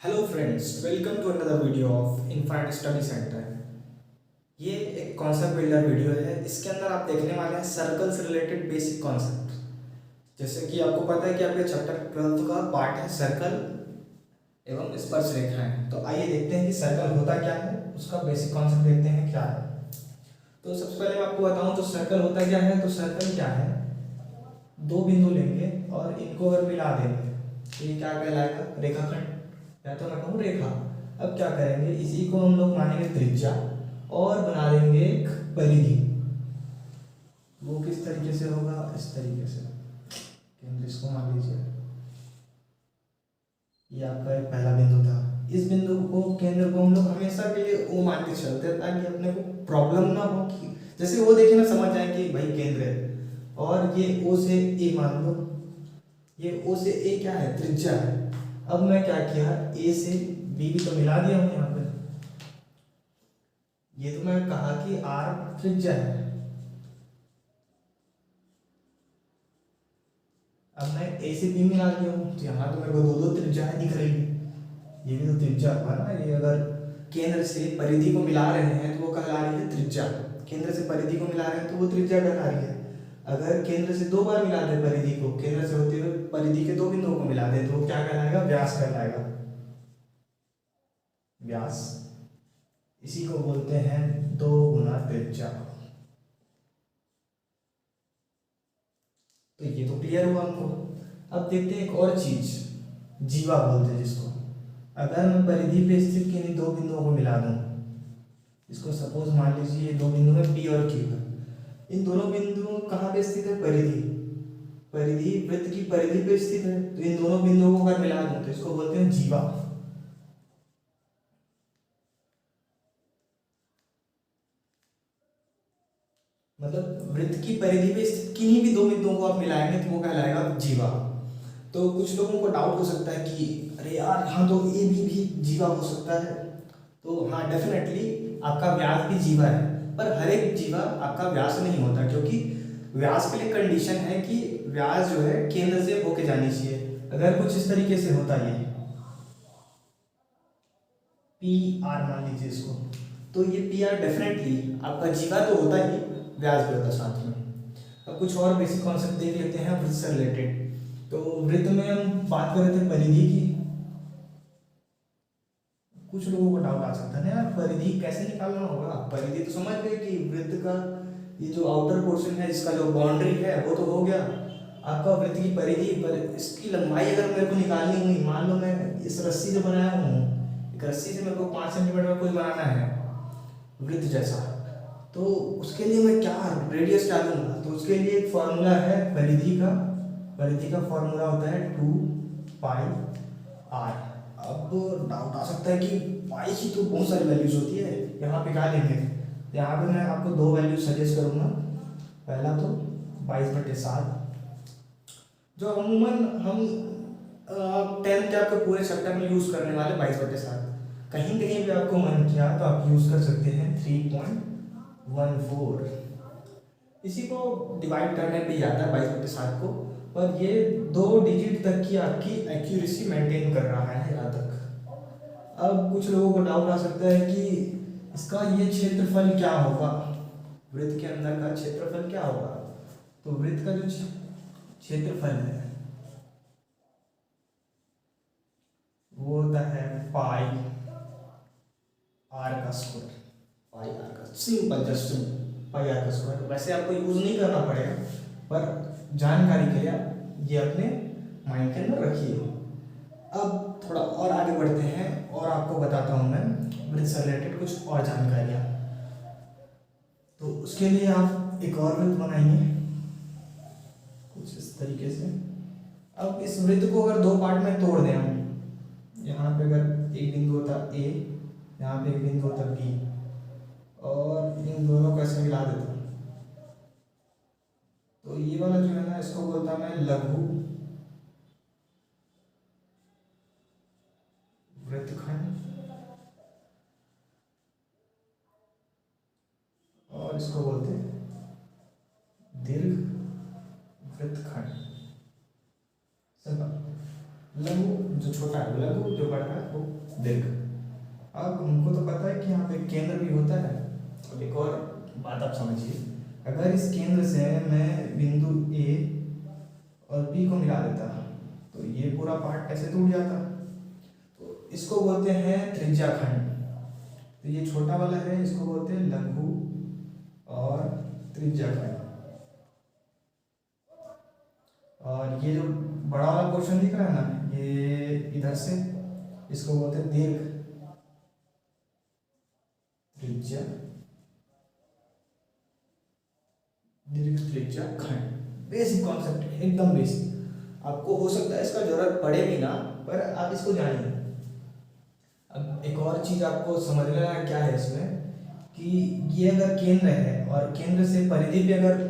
Hello friends, welcome to another video of infinite study centre. ये एक concept builder video है। इसके अंदर आप देखने वाले हैं सर्कल से रिलेटेड बेसिक कॉन्सेप्ट। जैसे कि आपको पता है कि आपके चैप्टर 12 का पार्ट है सर्कल एवं स्पर्शरेखाएं। तो आइए देखते हैं कि सर्कल होता क्या है, उसका बेसिक कॉन्सेप्ट देखते हैं क्या है। तो सबसे पहले मैं आपको बताऊं तो सर्कल होता क्या है। तो सर्कल क्या है, दो बिंदु लेंगे और इनको अगर मिला देंगे तो ये क्या कहलाएगा, रेखाखंड या तो मैं कहूँ रेखा। अब क्या करेंगे, इसी को हम लोग मानेंगे त्रिज्या और बना देंगे एक परिधि। वो किस तरीके से होगा, इस तरीके से। केंद्र इसको मान लीजिए, ये आपका एक पहला बिंदु था। इस बिंदु को, केंद्र को हम लोग हमेशा के लिए ओ मान के चलते हैं ताकि अपने को प्रॉब्लम ना हो कि जैसे वो देखे ना समझ जाए कि भाई केंद्र है। और ये ओ से ए मान लो, ये ओ से ए क्या है, त्रिज्या है। अब मैं क्या किया, ए से बी भी तो मिला दिया हूं यहाँ पे। ये तो मैं कहा कि आर त्रिज्या है। अब मैं ए से बी मिला दिया हूँ तो यहाँ तो मेरे को दो दो त्रिज्याएं दिख रही है। ये भी तो त्रिज्या हुआ ना। ये अगर केंद्र से परिधि को मिला रहे हैं तो वो कहला रही है त्रिज्या। केंद्र से परिधि को मिला रहे हैं तो वो त्रिज्या कहला रही है। अगर केंद्र से दो बार मिला दे परिधि को, केंद्र से होते हुए परिधि के दो बिंदुओं को मिला दे तो वो क्या कहलाएगा, व्यास कहलाएगा। व्यास, इसी को बोलते हैं दो गुना त्रिज्या। तो ये तो क्लियर हुआ हमको। अब देखते हैं एक और चीज, जीवा बोलते हैं जिसको। अगर मैं परिधि पे स्थित किन्हीं दो बिंदुओं को मिला दूं, इसको सपोज मान लीजिए ये दो बिंदु है पी और क्यू है। इन दोनों बिंदुओं कहाँ पे स्थित है, परिधि। परिधि वृत्त की परिधि पे स्थित है। तो इन दोनों बिंदुओं को अगर मिला दूं तो इसको बोलते हैं जीवा। मतलब वृत्त की परिधि पे स्थित किन्हीं भी दो बिंदुओं को आप मिलाएंगे तो वो कहलाएगा जीवा। तो कुछ लोगों को डाउट हो सकता है कि अरे यार यहाँ तो ए भी जीवा हो सकता है। तो हाँ, डेफिनेटली आपका व्यास भी जीवा है, पर हर एक जीवा आपका व्यास नहीं होता, क्योंकि व्यास के लिए कंडीशन है कि व्यास जो है केंद्र से होके जानी चाहिए। अगर कुछ इस तरीके से होता है, पी आर मान लीजिए इसको, तो ये पी आर डेफिनेटली आपका जीवा तो होता ही, व्यास भी होता साथ में। अब कुछ और बेसिक कॉन्सेप्ट देख लेते हैं वृत्त से रिलेटेड। तो वृत्त में हम बात कर रहे थे परिधि की। कुछ लोगों को डाउट आ सकता है ना यार, परिधि कैसे निकालना होगा। परिधि तो समझ गए कि वृत्त का ये जो आउटर पोर्शन है, इसका जो बाउंड्री है वो तो हो गया आपका वृत्त की परिधि। पर इसकी लंबाई अगर मेरे को निकालनी हुई, मान लो मैं इस रस्सी से बनाया हूँ, एक रस्सी से मेरे को 5 सेंटीमीटर का कोई बनाना है वृत्त जैसा, तो उसके लिए मैं क्या रेडियस डालूंगा। तो उसके लिए एक फॉर्मूला है परिधि का। परिधि का फॉर्मूला होता है 2 पाई आर। अब डाउट आ सकता है कि पाई की तो बहुत सारी वैल्यूज होती है, यहाँ पे क्या लेंगे। तो यहाँ पे मैं आपको दो वैल्यूज सजेस्ट करूँगा। पहला तो 22/7, जो अमूमन हम 10th के आपके पूरे चैप्टर में यूज़ करने वाले 22/7। कहीं कहीं भी आपको मन किया तो आप यूज़ कर सकते हैं 3.14। इसी को डिवाइड करने पे ही आता है 22/7 को। पर ये 2 डिजिट तक की आपकी एक्यूरेसी मेंटेन कर रहा है यहाँ तक। अब कुछ लोगों को डाउट आ सकता है कि इसका ये क्षेत्रफल क्या होगा, वृत्त के अंदर का क्षेत्रफल क्या होगा। तो वृत्त का जो क्षेत्रफल है वो होता है पाई आर का स्क्वायर। पाई आर का सिंपल, जस्ट पाई आर का स्क्वायर। वैसे आपको यूज नहीं करना पड़ेगा, पर जानकारी के लिए आप ये अपने माइंड के अंदर रखिए। अब थोड़ा और आगे बढ़ते हैं और आपको बताता हूँ मैं वृत्त से रिलेटेड कुछ और जानकारियाँ। तो उसके लिए आप एक और वृत्त बनाइए कुछ इस तरीके से। अब इस वृत्त को अगर दो पार्ट में तोड़ दें हम, यहाँ पे अगर एक बिंदु होता ए, यहाँ पे एक बिंदु होता बी, और इन दोनों को ऐसे मिला देता हूँ, तो ये वाला जो है ना, इसको बोलता मैं लघु वृत्तखंड, और इसको बोलते हैं दीर्घ वृत्तखंड। लघु जो छोटा है लघु, जो बड़ा है वो दीर्घ। अब हमको तो पता है कि यहाँ पे केंद्र भी होता है। अब एक और बात आप समझिए, अगर इस केंद्र से मैं बिंदु ए और बी को मिला देता तो ये पूरा पार्ट कैसे टूट जाता। तो इसको बोलते हैं त्रिज्याखंड। तो ये छोटा वाला है, इसको बोलते हैं लघु और त्रिज्याखंड। और ये जो बड़ा वाला पोर्शन दिख रहा है ना, ये इधर से, इसको बोलते हैं दीर्घ त्रिज्या, दीर्घ त्रिज्याखंड। बेसिक कॉन्सेप्ट है, एकदम बेसिक। आपको हो सकता है इसका जरूरत पड़े भी ना, पर आप इसको जानिए। अब एक और चीज आपको समझ लेना क्या है इसमें, कि ये अगर केंद्र है और केंद्र से परिधि पे अगर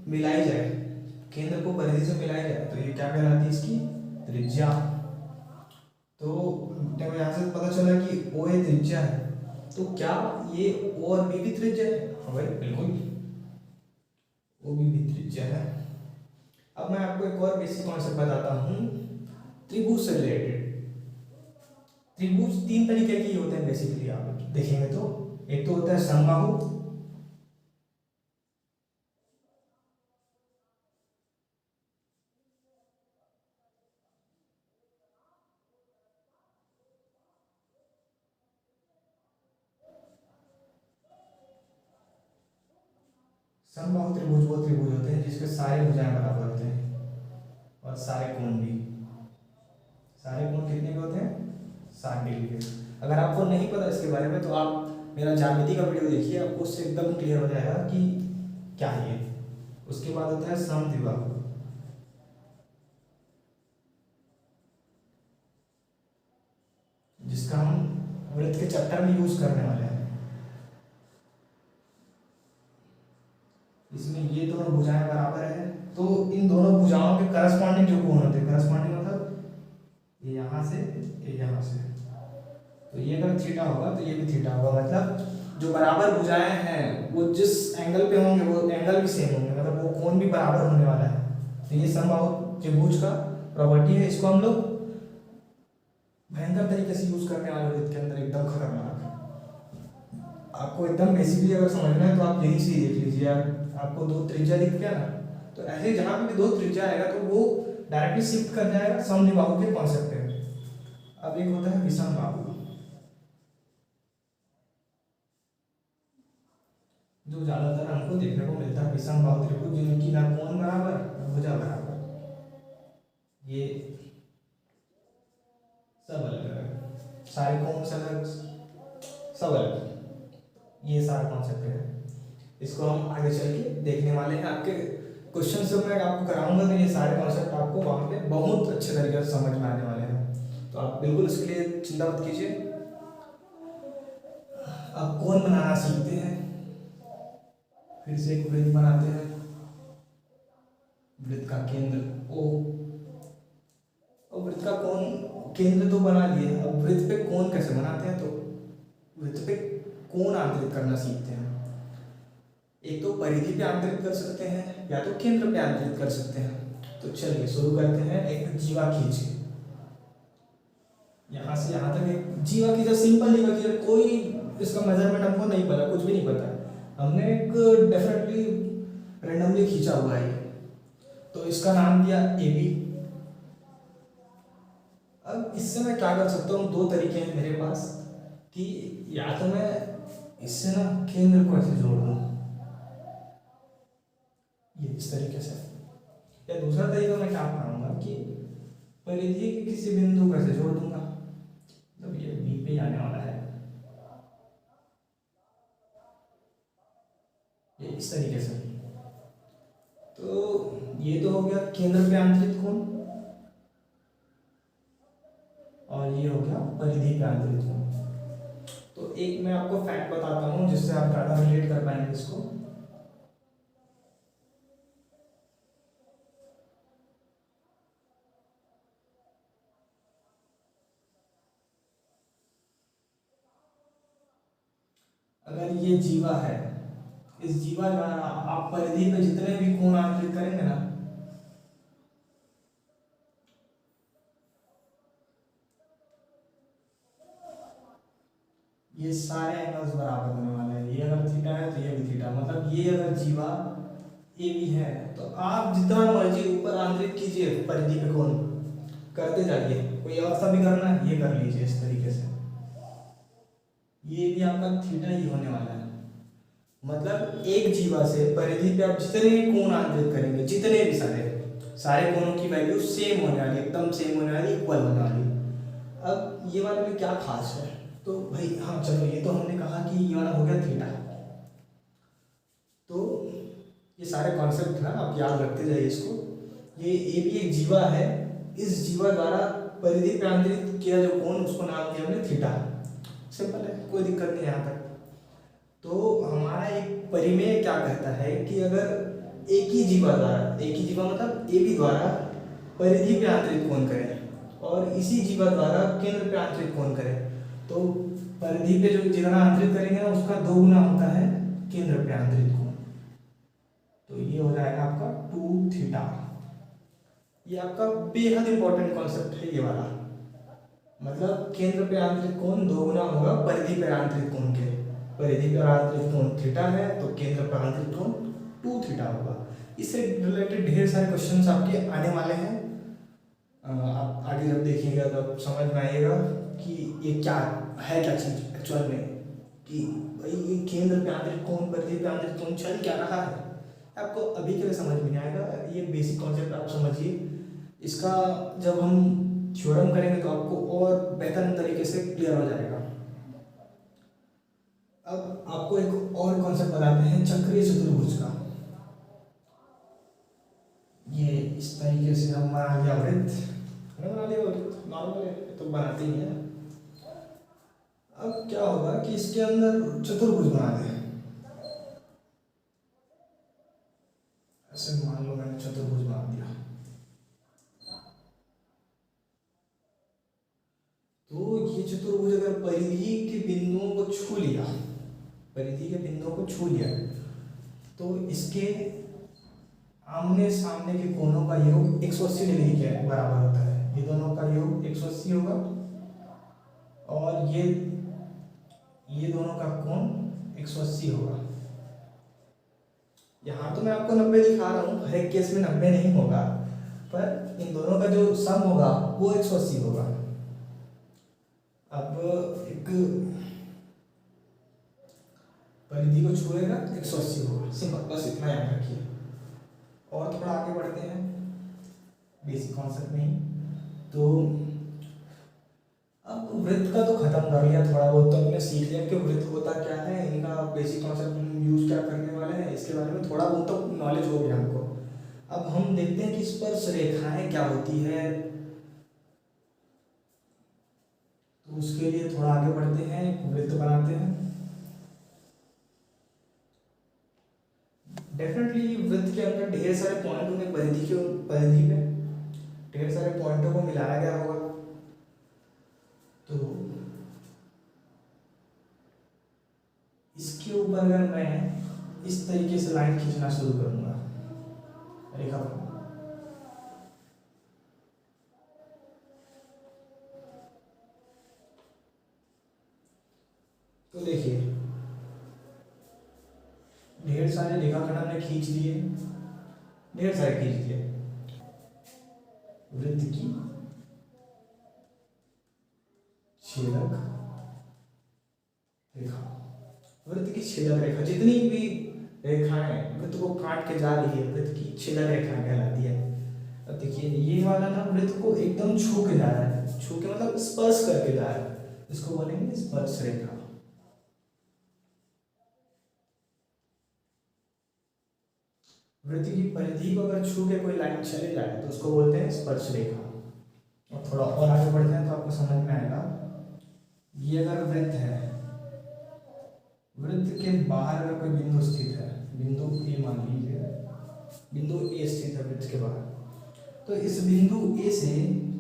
मिलाई जाए, केंद्र को परिधि से मिलाई जाए, तो ये क्या कहलाती है, इसकी त्रिज्या। तो जब यहाँ से पता चला कि ओ ए त्रिज्या है, तो क्या ये ओ और बी भी त्रिज्या है? हाँ भाई बिल्कुल, ओ भी त्रिज्या है। अब मैं आपको एक और बेसिक कॉन्सेप्ट बताता हूँ त्रिभुज से रिलेटेड। त्रिभुज तीन तरीके के होते हैं बेसिकली, आप देखेंगे तो एक तो होता है समबाहु, समबाहु त्रिभुज वो त्रिभुज होते हैं जिसके सारे भुजाएं बराबर होते हैं और सारे कोण भी। सारे कोण कितने के होते हैं? 60 डिग्री के। अगर आपको नहीं पता इसके बारे में तो आप मेरा ज्यामिति का वीडियो देखिए, आपको उससे एकदम क्लियर हो जाएगा कि क्या है ये। उसके बाद होता है समद्विबाहु, जिसका हम वृत्त के चैप्टर में यूज करने वाले हैं। इसमें ये दोनों भुजाएं बराबर है, तो इन दोनों भुजाओं के करस्पॉन्डिंग जो कोण होते हैं, करस्पॉन्डिंग मतलब ये यहाँ से, ये यहाँ से, तो ये अगर थीटा होगा तो ये भी थीटा होगा। मतलब जो बराबर भुजाएं हैं वो जिस एंगल पे होंगे वो एंगल भी सेम होंगे, मतलब वो कोण भी बराबर होने वाला है। तो ये समबाहु त्रिभुज का प्रॉपर्टी है। इसको हम लोग भयंकर तरीके से यूज करने वाले हैं इसके अंदर, एकदम खतरनाक। आपको एकदम बेसिकली अगर समझना है तो आप यहीं से देख लीजिए। आपको दो त्रिज्या दिख गया ना, तो ऐसे जहां पे भी दो त्रिज्या आएगा तो वो डायरेक्टली शिफ्ट कर जाएगा समद्विबाहु के कॉन्सेप्ट पे। अब एक होता है विषमबाहु, जो ज्यादातर हमको देखने को मिलता है विषमबाहु त्रिभुज, जिनकी ना कोण बराबर ना भुजा बराबर, ये सब अलग अलग, सारे कोण से अलग, सब अलग। ये सारा कॉन्सेप्ट है, इसको हम आगे चल के देखने वाले हैं। आपके क्वेश्चन जब मैं आपको कराऊंगा तो ये सारे कॉन्सेप्ट आपको वहां पे बहुत अच्छे तरीके से समझ में आने वाले हैं, तो आप बिल्कुल इसके लिए चिंता मत कीजिए। आप कोण बनाना सीखते हैं, फिर से एक वृत्त बनाते हैं, वृत्त का केंद्र ओ, और वृत्त का कोण केंद्र तो बना लिए, अब वृत्त पे कोण कैसे बनाते हैं, तो वृत्त पे कोण आंतरित करना सीखते हैं। एक तो परिधि पे आंतरित कर सकते हैं या तो केंद्र पे आंतरित कर सकते हैं। तो चलिए शुरू करते हैं। एक जीवा खींचिए, यहाँ से यहाँ तक एक जीवा खींचा, सिंपल जीवा खींचा, कोई इसका मेजरमेंट हमको नहीं पता, कुछ भी नहीं पता, हमने एक डेफिनेटली रेंडमली खींचा हुआ है, तो इसका नाम दिया ए बी। अब इससे मैं क्या कर सकता हूँ, दो तरीके हैं मेरे पास, कि या तो मैं इससे ना केंद्र को ऐसे जोड़ दूँ, ये इस तरीके से, या दूसरा तरीका मैं क्या अपनाऊंगा कि परिधि के किसी बिंदु को ऐसे जोड़ दूंगा, मतलब ये बी पे आने वाला है, ये इस तरीके से। तो ये तो हो गया केंद्र पे आंतरित कोण, और ये हो गया परिधि पे आंतरित कोण। तो एक मैं आपको फैक्ट बताता हूँ जिससे आप ज़्यादा रिलेट कर पाएंगे इसको। अगर ये जीवा है, इस जीवा का आप परिधि पे जितने भी कोण आंतरित करेंगे ना, ये सारे एंगल्स बराबर होने वाले हैं। ये अगर थीटा है तो ये भी थीटा, मतलब ये अगर जीवा ए भी है तो आप जितना मर्जी ऊपर आंतरिक कीजिए परिधि पे कोण करते जाइए। कोई और सा भी करना है ये कर लीजिए इस तरीके से, ये भी आपका थीटा ही होने वाला है। मतलब एक जीवा से परिधि पे आप जितने भी कोण आंतरित करेंगे, जितने भी सारे कोणों की वैल्यू सेम होने वाली, एकदम सेम होने वाली, इक्वल होने वाली। अब ये वाले में क्या खास है, तो भाई हाँ चलो ये तो हमने कहा कि ये वाला हो गया थीटा। तो ये सारे कॉन्सेप्ट है, आप याद रखते जाइए इसको। ये ए भी एक जीवा है, इस जीवा द्वारा परिधि पे आंतरित किया जो कोण उसको नाम दिया हमने थीटा। सिंपल है, कोई दिक्कत नहीं यहाँ तक। तो हमारा एक परिमेय क्या कहता है कि अगर एक ही जीवा द्वारा, एक ही जीवा मतलब ए बी द्वारा परिधि पे आंतरित कोण करें और इसी जीवा द्वारा केंद्र पे आंतरित कोण करें, तो परिधि पे जो जितना आंतरित करेंगे ना उसका 2 गुना होता है केंद्र पे आंतरित कोण। तो ये हो जाएगा आपका 2 थीटा। ये आपका बेहद इंपॉर्टेंट कॉन्सेप्ट है ये वाला। मतलब केंद्र पे आंतरिक कोण 2 गुना होगा परिधि पे आंतरिक कोण के। परिधि पर आंतरिक कोण थीटा है तो केंद्र पर आंतरिक कोण 2 थीटा होगा। इससे रिलेटेड ढेर सारे क्वेश्चंस आपके आने वाले हैं। आप आगे जब देखिएगा तब समझ में आएगा कि ये क्या है, क्या चीज़ एक्चुअल में, कि भाई ये केंद्र पे आंतरिक कोण परिधि पे आंतरिक कोण चल क्या रहा है। आपको अभी के लिए समझ में नहीं आएगा, ये बेसिक कॉन्सेप्ट आप समझिए। इसका जब हम थ्योरम करेंगे तो आपको और बेहतर तरीके से क्लियर हो जाएगा। अब आपको एक और कॉन्सेप्ट बताते हैं चक्रीय चतुर्भुज का। ये इस तरीके से हम बना लिया वृत्त, बना लिया वृत्त, नॉर्मल है तो बनाते ही है। अब क्या होगा कि इसके अंदर चतुर्भुज बना दें। ऐसे मान लो मैंने चतुर्भुज बना दिया, तो ये चतुर्भुज अगर परिधि के बिंदुओं को छू लिया, परिधि के बिंदुओं को छू लिया, तो इसके आमने सामने के कोणों का योग 180 डिग्री के बराबर होता है। ये दोनों का योग 180 होगा और ये दोनों का कोण 180 होगा। यहाँ तो मैं आपको 90 दिखा रहा हूँ, हर एक केस में 90 नहीं होगा, पर इन दोनों का जो सम होगा वो 180 होगा। अब एक परिधि को छुएगा 180 होगा, सिंपल, बस इतना याद रखिए। और थोड़ा आगे बढ़ते हैं बेसिक कॉन्सेप्ट में ही। तो अब वृत्त का तो खत्म कर लिया, थोड़ा बहुत तो हमने सीख लिया कि वृत्त होता क्या है, इनका बेसिक कॉन्सेप्ट हम यूज क्या करने वाले हैं, इसके बारे में थोड़ा बहुत तो नॉलेज हो गया हमको। अब हम देखते हैं कि स्पर्श रेखाएं क्या होती है। तो उसके लिए थोड़ा आगे बढ़ते हैं, वृत्त बनाते हैं। डेफिनेटली वृत्त के अंदर ढेर सारे पॉइंट होंगे, परिधि में ढेर सारे पॉइंटों को मिलाया गया होगा। तो इसके ऊपर अगर मैं इस तरीके से लाइन खींचना शुरू करूंगा, रेखा पर, तो देखिए ढेर सारे रेखाखंड हमने खींच लिए, ढेर सारे खींच लिए। वृत्त की छेदक रेखा, वृत्त की छेदक रेखा, जितनी भी रेखाएं वृत्त को काट के जा रही है वृत्त की छेदक रेखा कहलाती है। अब देखिए ये वाला ना वृत्त को एकदम छू के जा रहा है, छू के मतलब स्पर्श करके जा रहा है, इसको बोलेंगे स्पर्श रेखा। वृत्त की परिधि को अगर छू के कोई लाइन चले जाए तो उसको बोलते हैं स्पर्श रेखा। और थोड़ा और आगे बढ़ते हैं तो आपको समझ में आएगा। ये अगर वृत्त है, वृत्त के बाहर अगर कोई बिंदु स्थित है, बिंदु ए मान लीजिए, बिंदु ए स्थित है वृत्त के बाहर, तो इस बिंदु ए से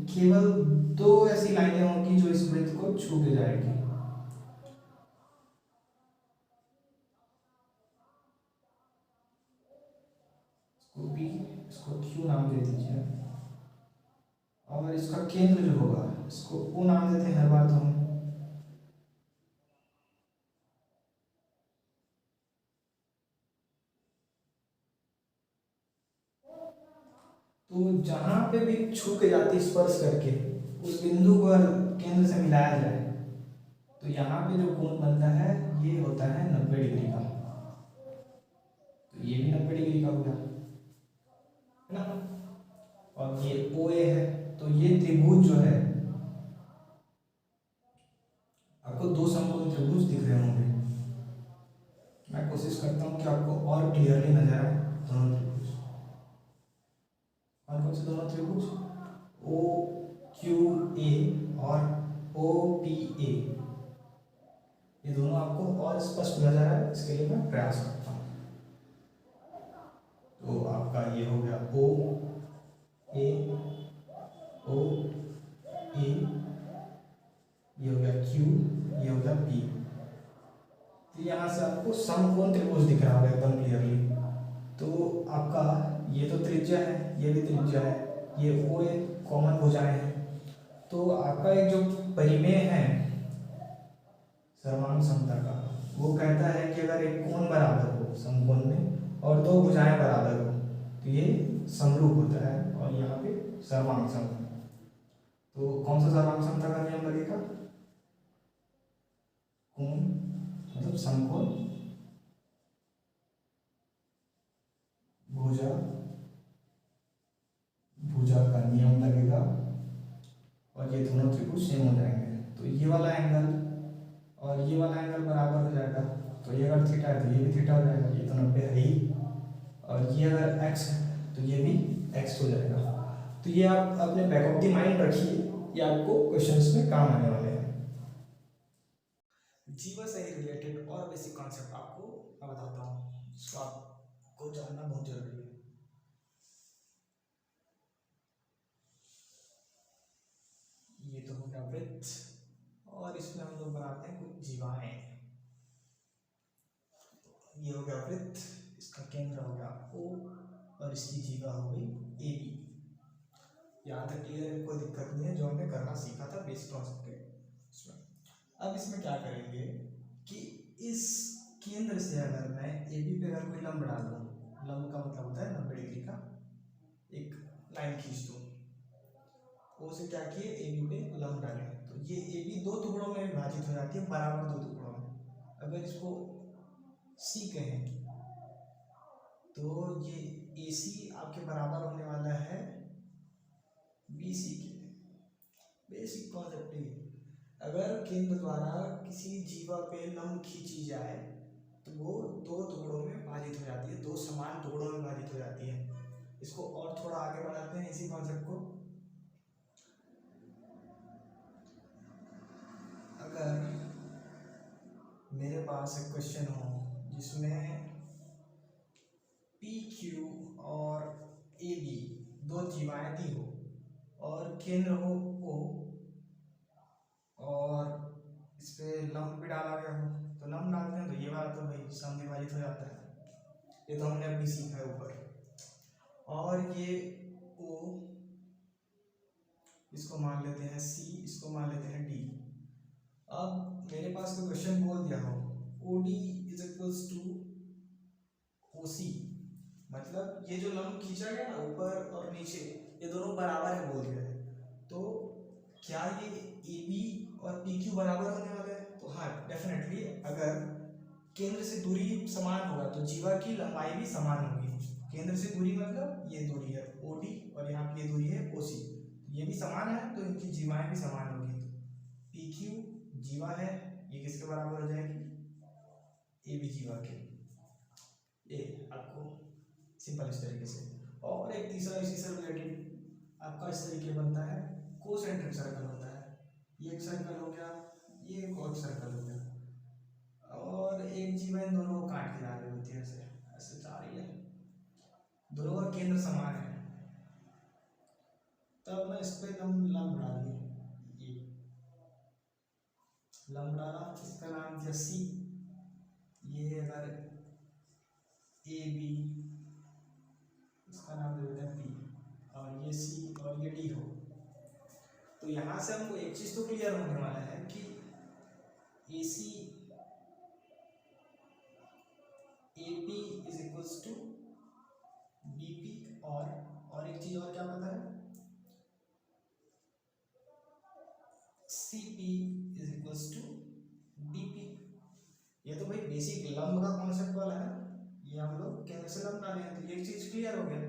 केवल 2 ऐसी लाइनें होंगी जो इस वृत्त को छू के जाएगी। इसको क्यू नाम दे दीजिए, और इसका केंद्र जो होगा इसको ओ नाम देते हैं हर बार। तो हम तो जहाँ पे भी छू के जाती स्पर्श करके उस बिंदु को अगर केंद्र से मिलाया जाए तो यहाँ पे जो कोण बनता है ये होता है 90 डिग्री का। तो ये भी 90 डिग्री का हो गया, है ना। और ये ओ ए है, तो ये त्रिभुज जो है, आपको दो समकोण त्रिभुज दिख रहे होंगे। मैं कोशिश करता हूँ कि आपको और क्लियरली नजर आए दोनों त्रिभुज। कौन कौन से दोनों त्रिभुज? ओ क्यू ए और ओ पी ए, ये दोनों आपको और स्पष्ट नजर आए इसके लिए मैं प्रयास करता हूँ। तो आपका ये हो गया ओ ए, ओ ए, ये हो गया क्यू, ये हो गया पी। तो यहाँ से आपको समकोण त्रिभुज दिख रहा होगा एकदम क्लियरली। तो आपका ये तो त्रिज्या है, ये भी त्रिज्या है, ये ओ ए कॉमन भुजाएं हैं। तो आपका एक जो परिमेय है सर्वांग समता का, वो कहता है कि अगर एक कोण बराबर हो समकोण में और दो भुजाएं बराबर हो तो ये समरूप होता है, और यहाँ पे सर्वांग समता। तो कौन सा सर्वांग समता का नियम लगेगा? कोण मतलब समकोण भुजा, भुजा का नियम लगेगा, और ये दोनों त्रिभुज सेम हो जाएंगे। तो ये वाला एंगल और ये वाला एंगल बराबर हो जाएगा। तो ये अगर थीटा है तो ये भी थीटा हो जाएगा, ये तो 90 है ही। और ये अगर एक्स है तो ये भी एक्स हो जाएगा। तो ये आप अपने बैक ऑफ द माइंड रखिए, ये आपको क्वेश्चंस में काम आने वाले हैं। जीवा से रिलेटेड और बेसिक कॉन्सेप्ट आपको मैं बताता हूँ, इसको आपको जानना बहुत जरूरी है। ये तो हो गया वृत्त, और इसमें हम लोग बनाते हैं कुछ जीवाएं। ये हो गया वृत्त, इसका केंद्र हो गया O, और इसकी जीवा हो गई ए बी। यहाँ तक क्लियर है, कोई दिक्कत नहीं है, जो हमने करना सीखा था बेसिक कॉन्सेप्ट के इसमें। अब इसमें क्या करेंगे कि इस केंद्र से अगर मैं ए बी पे अगर कोई लंब डाल दूँ, लंब का मतलब होता है 90 डिग्री का, एक लाइन खींच दूँ, ओ से क्या किए ए बी पे लंब डाले, तो ये ए बी दो टुकड़ों में विभाजित हो जाती है, बराबर दो टुकड़ों में। अगर इसको सी कहें तो ये ए सी आपके बराबर होने वाला है बी सी के। बेसिक कॉन्सेप्ट है। अगर केंद्र द्वारा किसी जीवा पे लंब खींची जाए तो वो दो टुकड़ों में विभाजित हो जाती है, दो समान टुकड़ों में विभाजित हो जाती है। इसको और थोड़ा आगे बढ़ाते हैं इसी कॉन्सेप्ट को। अगर मेरे पास एक क्वेश्चन हो जिसमें पी क्यू और ए बी दो जीवाएं दी हो, और केंद्र हो ओ, और इस पे लंब भी डाला गया हो, तो लंब डालते हैं तो ये वाला तो भाई समविभाजित हो जाता है, ये तो हमने अभी सीखा है ऊपर। और ये ओ, इसको मान लेते हैं सी, इसको मान लेते हैं डी। अब मेरे पास कोई क्वेश्चन बोल दिया हो O D is equals to O C, मतलब ये जो लंब खींचा गया ना ऊपर और नीचे, ये दोनों बराबर है बोल दिया है, तो क्या ये ए बी और पी क्यू बराबर होने वाले हैं? तो हाँ डेफिनेटली, अगर केंद्र से दूरी समान होगा तो जीवा की लंबाई भी समान होगी। केंद्र से दूरी मतलब ये दूरी है ओ डी, और यहाँ की ये दूरी है ओ सी, ये भी समान है तो इनकी जीवाएं भी समान होगी। पी क्यू जीवा है, ये किसके बराबर हो जाएगी? ए बी जीवा के। ये आपको सिंपल इस तरीके से। और एक तीसरा इसी से रिलेटेड आपका इस तरीके बनता है, कोसेंट्रिक सर्कल होता है। ये एक सर्कल हो गया, ये एक और सर्कल हो गया, और एक जीवा इन दोनों को काट के जा रही होती है, ऐसे ऐसे जा रही है, दोनों का केंद्र समान है। तब मैं इस पे लंब डाली, ये लंब डाला, इसका नाम दिया सी। ये अगर ए बी, इसका नाम दे देते हैं पी, और ये सी और ये डी हो, तो यहाँ से हमको एक चीज तो क्लियर होने वाला है कि A C A P is equals to B P, और और एक चीज और क्या पता है, C P is equals to D P. ये तो भाई बेसिक लंब का कॉन्सेप्ट वाला है, ये हम लोग कैसे लंब डाले हैं, तो ये चीज क्लियर हो गया।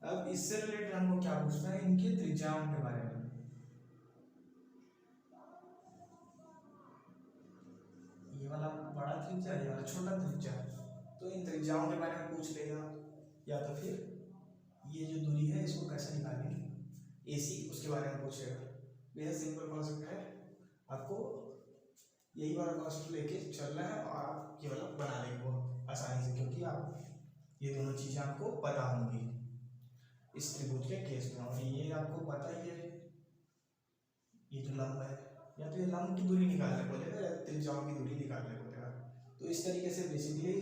अब इससे रिलेटेड हमको क्या पूछना है, इनके त्रिज्याओं के बारे में। ये वाला बड़ा त्रिज्या, ये वाला छोटा त्रिज्या, तो इन त्रिज्याओं के बारे में पूछ लेगा, या तो फिर ये जो दूरी है इसको कैसे निकालेंगे एसी, उसके बारे में पूछेगा। बेहद सिंपल कॉन्सेप्ट है, आपको यही वाला कॉन्सेप्ट लेके चलना है और आप ये वाला बना लेंगे बहुत आसानी से, क्योंकि आप ये दोनों चीज़ें आपको पता होंगी इस त्रिभुज के केस में। और ये आपको पता ही है, ये जो लंब है, या तो ये लंब की दूरी निकालने बोलेगा या त्रिज्याओं की दूरी निकालने बोलेगा। तो इस तरीके से बेसिकली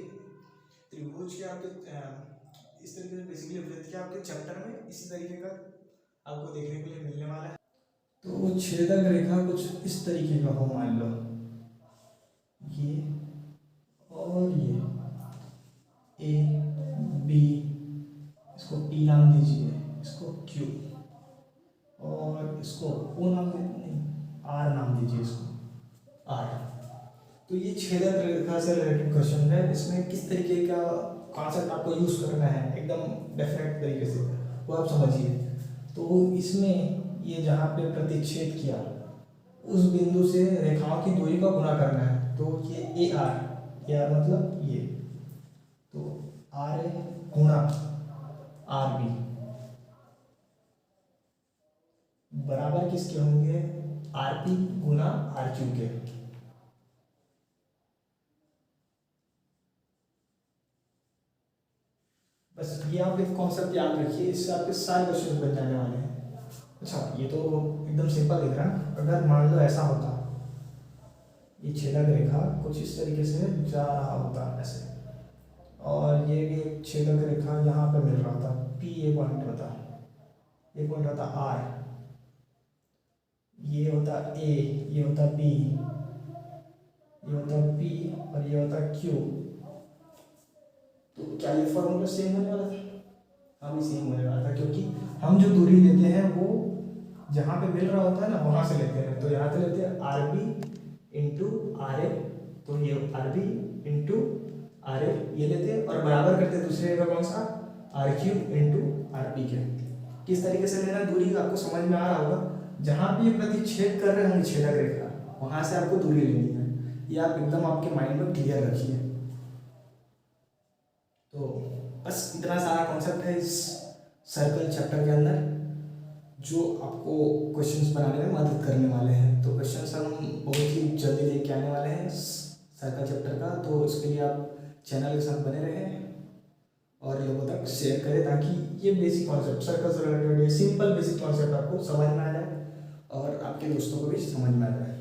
त्रिभुज के आपके इस तरीके से बेसिकली वृत्त के आपके चैप्टर में इसी तरीके का आपको देखने के लिए मिलने वाला है। तो छेदक रेखा कुछ इस तरीके का हो, मान लो ये और ये ए बी, इसको पी नाम दीजिए, इसको क्यू, और इसको ओ नाम दीजिए, आर नाम दीजिए, इसको आर। तो ये छेदक रेखा से रिलेटेड क्वेश्चन है, इसमें किस तरीके का कॉन्सेप्ट आपको यूज करना है एकदम डेफिनेट तरीके से वो आप समझिए। तो इसमें ये जहाँ पे प्रतिच्छेद किया उस बिंदु से रेखाओं की दूरी का गुणा करना है। तो ये ए आर मतलब ये, तो आर ए गुणा आर बी बराबर किसके होंगे, आर पी गुना आर क्यू के। बस ये आप एक कॉन्सेप्ट याद रखिए, इससे आपके सारे क्वेश्चन बन जाने वाले हैं। अच्छा, ये तो एकदम सिंपल दिख रहा है। अगर मान लो ऐसा होता, ये छेदक रेखा कुछ इस तरीके से जा रहा होता ऐसे, और ये भी एक छेदक रेखा यहाँ पे मिल रहा था, पी ये पॉइंट होता, ये पॉइंट होता आर, ये होता ए, ये होता बी, ये होता पी, और ये होता क्यू। तो क्या ये फॉर्मूला सेम होने वाला था? हाँ भी सेम होने वाला था, क्योंकि हम जो दूरी लेते हैं वो जहाँ पे मिल रहा होता है ना वहाँ से लेते हैं। तो यहाँ से लेते हैं R B into R A, तो ये R B into R A ये लेते हैं, और बराबर करते हैं दूसरे का कौन सा, R Q into R P के। किस तरीके से लेना दूरी आपको समझ में आ रहा होगा। जहाँ भी प्रतिच्छेद कर रहे होंगे छेदक रेखा, वहाँ से आपको दूरी लेनी है, ये आप एकदम आपके माइंड में क्लियर रखिए। तो बस इतना सारा कॉन्सेप्ट है इस सर्कल चैप्टर के अंदर, जो आपको क्वेश्चंस बनाने में मदद करने वाले हैं। तो क्वेश्चंस हम बहुत ही जल्दी लेके आने वाले हैं सर्कल चैप्टर का, तो इसके लिए आप चैनल के साथ बने रहें और लोगों तक शेयर करें, ताकि ये बेसिक कॉन्सेप्ट सर्कल से रिलेटेड, ये सिंपल बेसिक कॉन्सेप्ट आपको समझ में आ जाए और आपके दोस्तों को भी समझ में आ जाए।